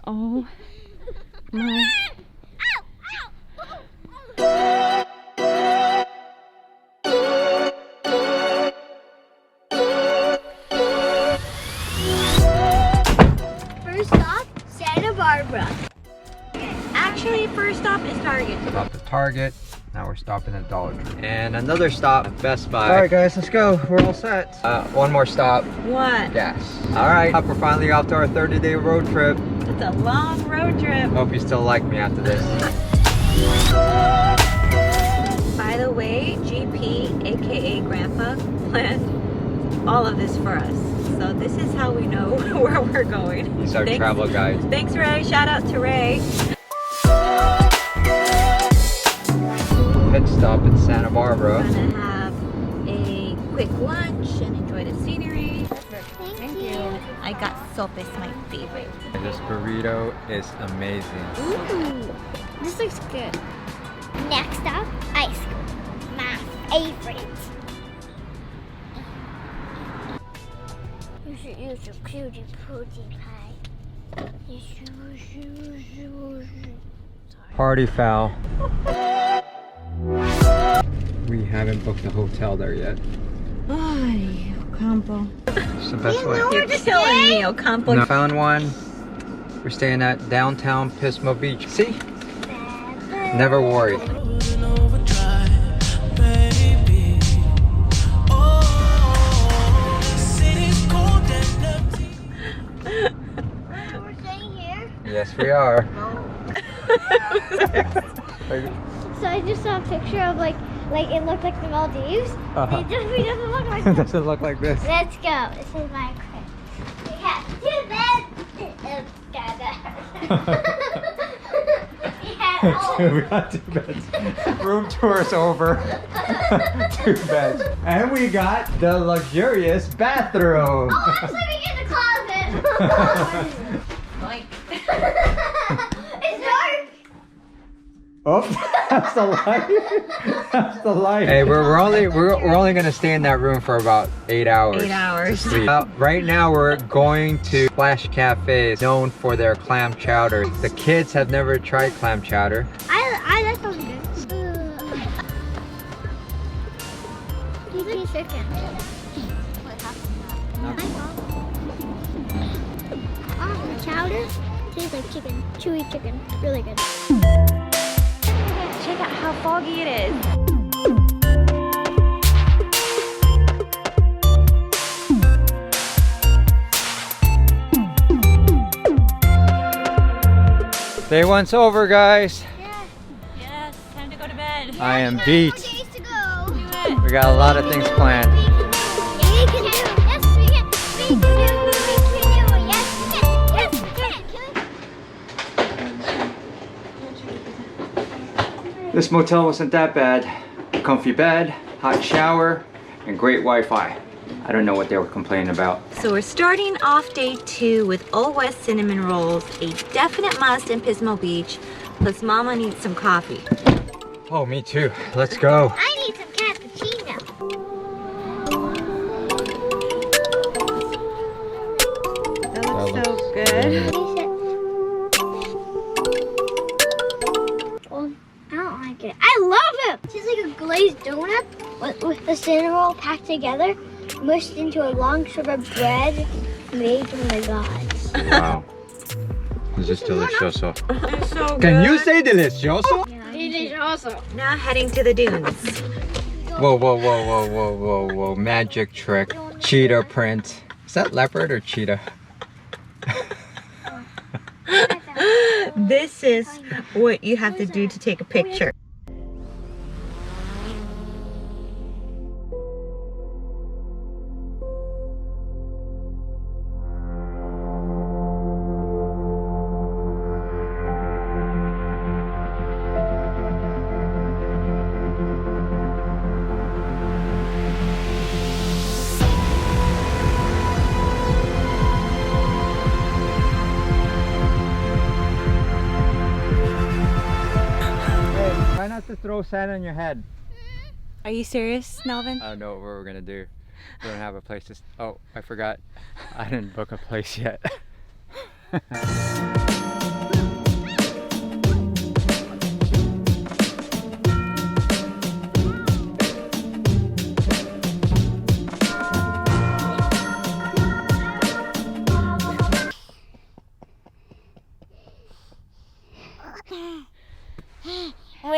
Oh my. First stop, Santa Barbara. Actually, first stop is Target. Stopped at Target. Now we're stopping at Dollar Tree. And another stop at Best Buy. Alright guys, let's go. We're all set. One more stop. What? Gas. Alright, we're finally off to our 30-day road trip. It's a long road trip. Hope you still like me after this. By the way, GP, aka Grandpa, planned all of this for us. So this is how we know where we're going. He's our travel guide. Thanks, Ray. Shout out to Ray. Pit stop in Santa Barbara. We're gonna have a quick lunch and enjoy the scenery. Thank you. I got sopes, my favorite. This burrito is amazing. Ooh, this looks good. Next up, ice cream. My favorite. You should use your cutie pootie pie. Party foul. We haven't booked a hotel there yet. Ay, Ocampo. It's the best way. You're killing me, Ocampo. No, found one. We're staying at downtown Pismo Beach. See? Never worry. We're staying here. Yes, we are. So I just saw a picture of like it looked like the Maldives. Uh-huh. It doesn't look like It that. doesn't look like this. Let's go. This is my crib. We have 2 beds. We got 2 beds. Room tour's over. 2 beds. And we got the luxurious bathroom. Oh, I'm sleeping in the closet. Like, It's dark. Oh, that's the light. That's the light. Hey, we're only gonna stay in that room for about 8 hours. 8 hours. To sleep. Right now we're going to Splash Cafe, known for their clam chowder. The kids have never tried clam chowder. I that sounds good. Eat chicken. Oh, the chowder tastes like chicken, chewy chicken, really good. check out how foggy it is. Day one's over, guys. Yes, time to go to bed. I am beat. Days to go. Do it. We got a lot of things planned. We can do. Yes, we can. We can do. We can do. Yes, we can. Yes, we can. This motel wasn't that bad. Comfy bed, hot shower, and great Wi-Fi. I don't know what they were complaining about. So we're starting off day 2 with Old West cinnamon rolls, a definite must in Pismo Beach. Plus Mama needs some coffee. Oh, me too. Let's go. I need some cappuccino. That looks so good. Well, I don't like it. I love it. It's just like a glazed donut with the cinnamon roll packed together, mushed into a long strip of bread made from the gods. Wow. This is delicioso. It's so good. Can you say delicioso? Now heading to the dunes. Whoa, whoa, whoa, whoa, whoa, whoa, whoa. Magic trick. Cheetah print. Is that leopard or cheetah? This is what you have to do to take a picture. Try not to throw sand on your head. Are you serious, Melvin? I don't know what we're gonna do. We don't have a place to. Oh, I forgot. I didn't book a place yet.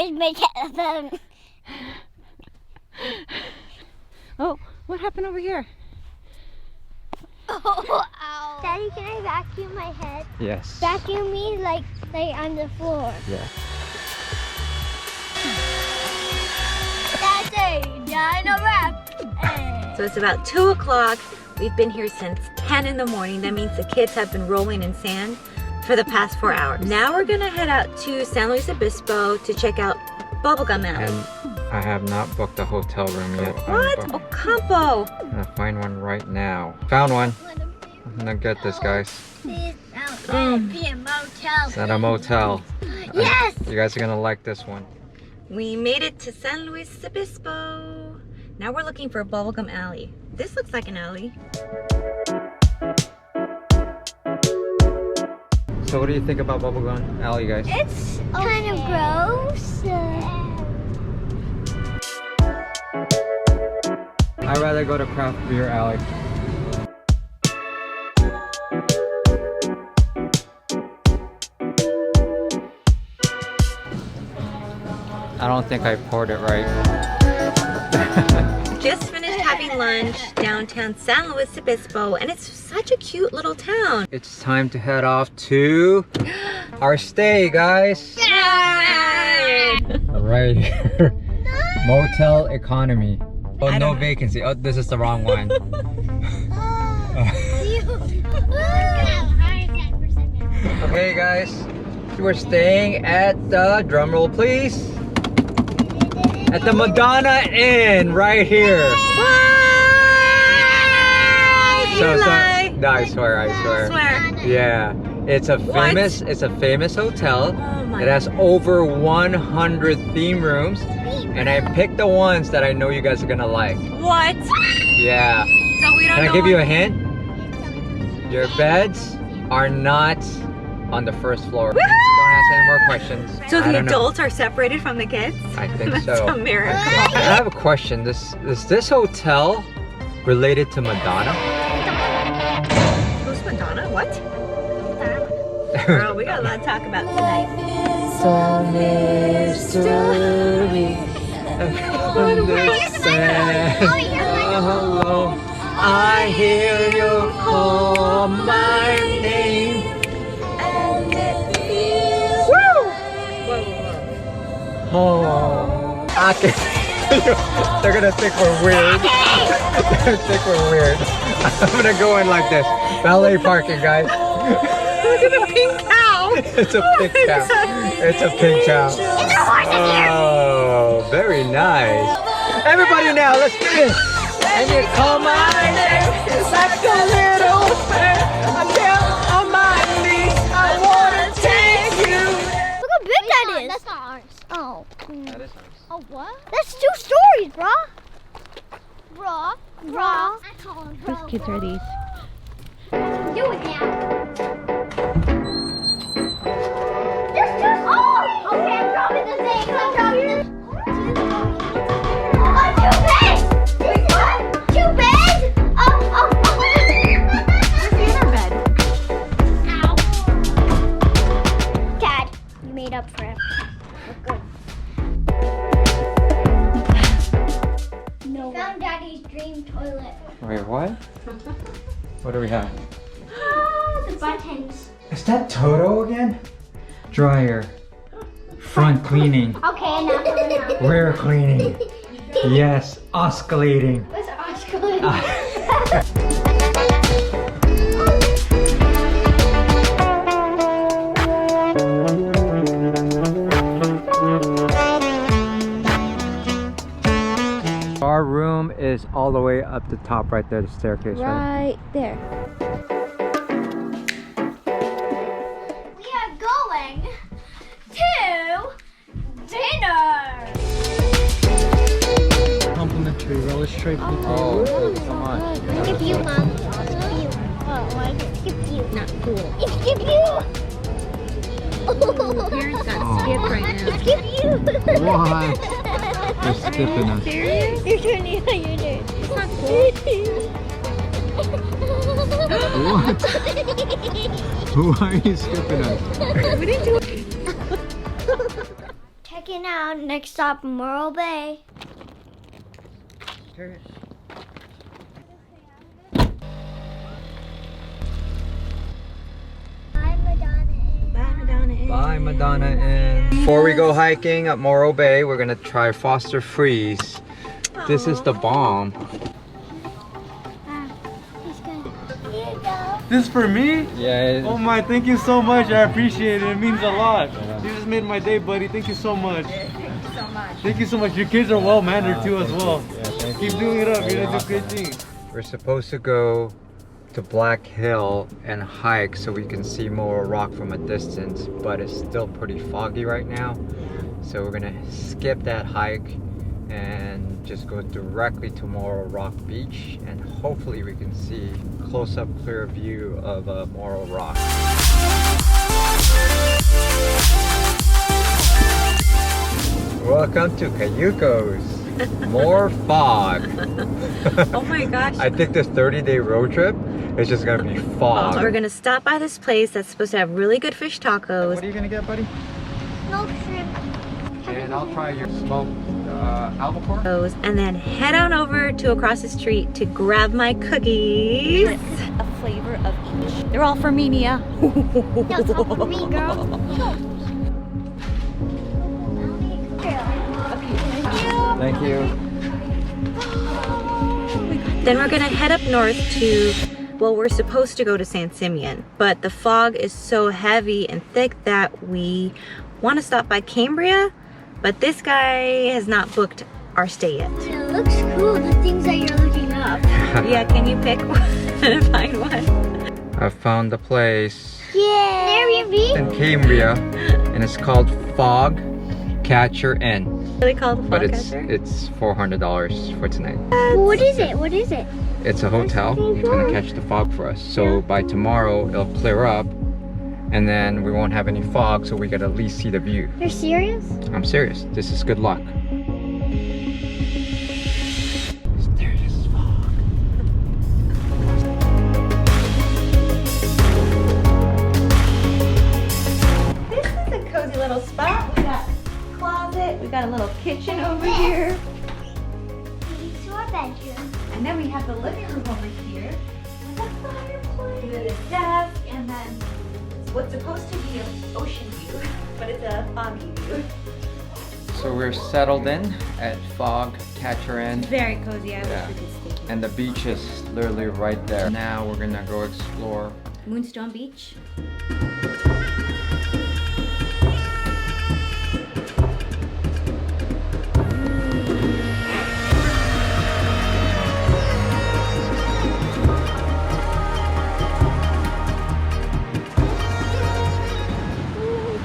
Where's my telephone? Oh, what happened over here? Oh, ow. Daddy, can I vacuum my head? Yes. Vacuum me like on the floor. Yeah. That's a dino wrap. So it's about 2 o'clock. We've been here since 10 in the morning. That means the kids have been rolling in sand for the past 4 hours. Now we're gonna head out to San Luis Obispo to check out Bubblegum Alley. And I have not booked a hotel room yet. What? Ocampo! I'm gonna find one right now. Found one. I'm gonna get this, guys. Be a motel. It's at a motel. Yes! You guys are gonna like this one. We made it to San Luis Obispo. Now we're looking for Bubblegum Alley. This looks like an alley. So what do you think about Bubblegum Alley, guys? It's kind of gross. I'd rather go to Craft Beer Alley. I don't think I poured it right. Just finished having lunch downtown San Luis Obispo, and it's such a cute little town. It's time to head off to our stay, guys. Yay! Right here. Motel Economy. Oh, no vacancy. Oh, this is the wrong one. Okay, guys. We're staying at the, drumroll please, at the Madonna Inn right here. You lie. No, I swear. Swear. Yeah, it's a famous hotel. Oh my It has over 100 theme rooms, and I picked the ones that I know you guys are gonna like. What? Yeah. So we don't Can know I give you a what- hint? Your beds are not on the first floor. Woohoo! Don't ask any more questions. So I the don't know. adults are separated from the kids? I think That's so. a miracle. I have a question. Is this hotel related to Madonna? Who's Madonna? What? Girl, we got a lot to talk about tonight. So mystery understand. Hello, I hear you call my name. Oh, okay. They're gonna think we're weird. They're gonna think we're weird. I'm gonna go in like this. Valet parking, guys. Look at the pink cow! It's a pink cow. It's a pink cow. Oh, very nice. Everybody now, let's do this. And you call my name. It's like a little affair. I'm down on my knees. I wanna take you. Look how big that is. That's not ours. Oh. That is nice. Oh, what? That's 2 stories, brah. Brah. Brah. I call him bro. Whose kids are these? Do it now. There's 2. Oh! Okay, I'm dropping the thing. I'm dropping the. Oh, 2 beds! Wait, what? 2 beds? Oh. Where's the other bed? Ow. Dad, you made up for it. Look good. No. Found Daddy's dream toilet. Wait, what? What do we have? The buttons. Is that Toto again? Dryer. Front cleaning. Okay, enough. Rear cleaning. Yes, oscillating. What's oscillating? Our room is all the way up the top right there, the staircase, right? Right there. We are going to dinner. Complimentary relish tray. Oh, come on. Skip you, Mom. Skip you. Oh, I can skip you. Not cool. Skip you. Parents got skip right now. Skip you. Why? They're skipping us. Serious? You're turning on your turn. It's not cool. What? Why are you skipping us? We didn't do it. Check checking out. Next stop, Morro Bay. Bye, Madonna Inn. Bye, Madonna Inn. Bye, Madonna Inn. Before we go hiking at Morro Bay, we're gonna try Foster Freeze. This is the bomb. He's good. Here you go. This for me? Yeah. Oh my, thank you so much. I appreciate it. It means a lot. You just made my day, buddy. Thank you so much. Thank you so much. Thank you so much. Your kids are well mannered too as well. Thank Keep doing it up. You're gonna do great things. We're supposed to go to Black Hill and hike so we can see Moro Rock from a distance, but it's still pretty foggy right now. So we're gonna skip that hike and just go directly to Moro Rock Beach, and hopefully we can see close-up clear view of Moro Rock. Welcome to Cayucos. More fog. Oh my gosh. I think this 30-day road trip is just gonna be fog. We're gonna stop by this place that's supposed to have really good fish tacos. What are you gonna get, buddy? Smoked shrimp. And I'll try your smoked albacore. And then head on over to across the street to grab my cookies. A flavor of each. They're all for me, Nia. No, talk for me, girl. Thank you. Then we're gonna head up north to, well, we're supposed to go to San Simeon, but the fog is so heavy and thick that we want to stop by Cambria, but this guy has not booked our stay yet. It looks cool, the things that you're looking up. Yeah, can you pick one and find one? I found the place Yeah. Airbnb? in Cambria, and it's called Fog Catcher Inn. Really called the But fog it's catcher? $400 for tonight. What is it? What is it? It's a hotel. It's gonna catch the fog for us. So by tomorrow it'll clear up, and then we won't have any fog, so we gotta at least see the view. You're serious? I'm serious. This is good luck. There is fog. This is a cozy little spot. We got a closet, we got a little kitchen over here, It's our bedroom. and then we have the living room over here with a fireplace, with a desk, and then what's supposed to be an ocean view, but it's a foggy view. So we're settled in at Fog Catcher Inn, Very cozy. I wish Yeah. we could stay here. and the beach is literally right there. Now we're gonna go explore. Moonstone Beach.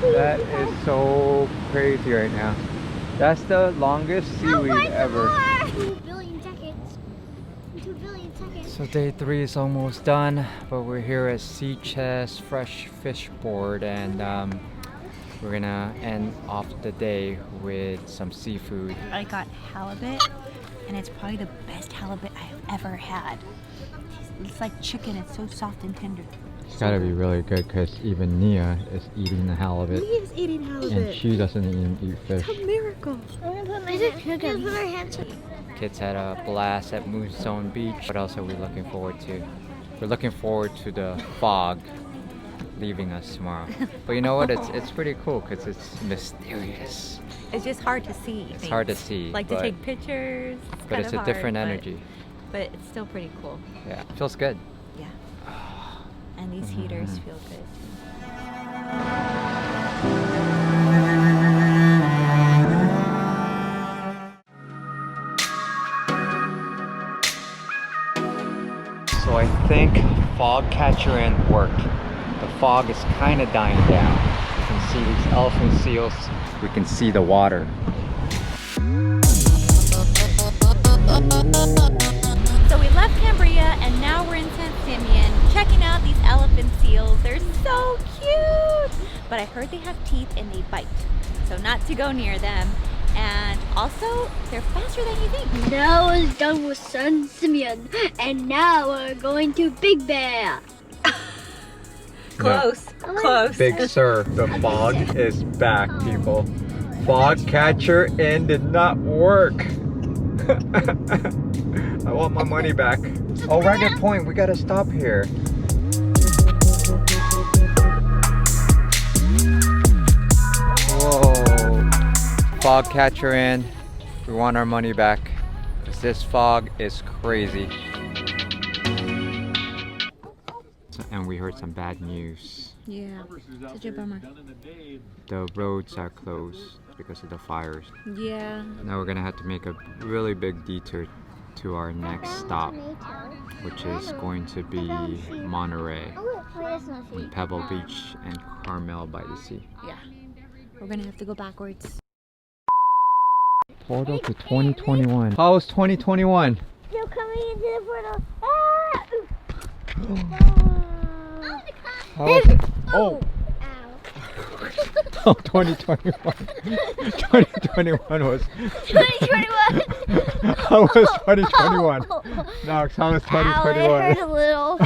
That is so crazy right now. That's the longest seaweed ever. 2 billion seconds. 2 billion seconds. So day 3 is almost done, but we're here at Sea Chest Fresh Fish Board, and we're gonna end off the day with some seafood. I got halibut, and it's probably the best halibut I've ever had. It's like chicken. It's so soft and tender. It's gotta be really good because even Nia is eating the halibut, He's eating and halibut. she doesn't even eat fish. Miracle. I'm gonna put my hands on. Kids had a blast at Moonstone Beach. What else are we looking forward to? We're looking forward to the fog leaving us tomorrow. But you know what? It's pretty cool because it's mysterious. It's just hard to see. It's hard to see, Like but, to take pictures. but it's a different energy. But it's still pretty cool. Yeah, feels good. Yeah. And these heaters feel good. So I think Fog Catcher Inn worked. The fog is kind of dying down. You can see these elephant seals. We can see the water. So we left Cambria and now we're in San Simeon checking out these elephant seals. They're so cute! But I heard they have teeth and they bite. So not to go near them. And also, they're faster than you think. Now we're done with San Simeon, and now we're going to Big Bear. Close, close. Big Sur, the fog is back, people. Fog catcher Inn did not work. I want my money back. Oh, Ragged Point, we gotta stop here. Whoa. Fog catcher Inn. We want our money back. Because this fog is crazy. And we heard some bad news. Yeah, such a bummer. The roads are closed because of the fires. Yeah. Now we're gonna have to make a really big detour to our next stop, which is going to be Monterey, and Pebble Beach, and Carmel by the Sea. Yeah. We're gonna have to go backwards. Portal to 2021. How was 2021? Still coming into the portal. How was it? Oh! Ow. Oh, 2021. 2021 was. 2021. How was 2021? Knox, how was Ow, it 2021? hurt a little.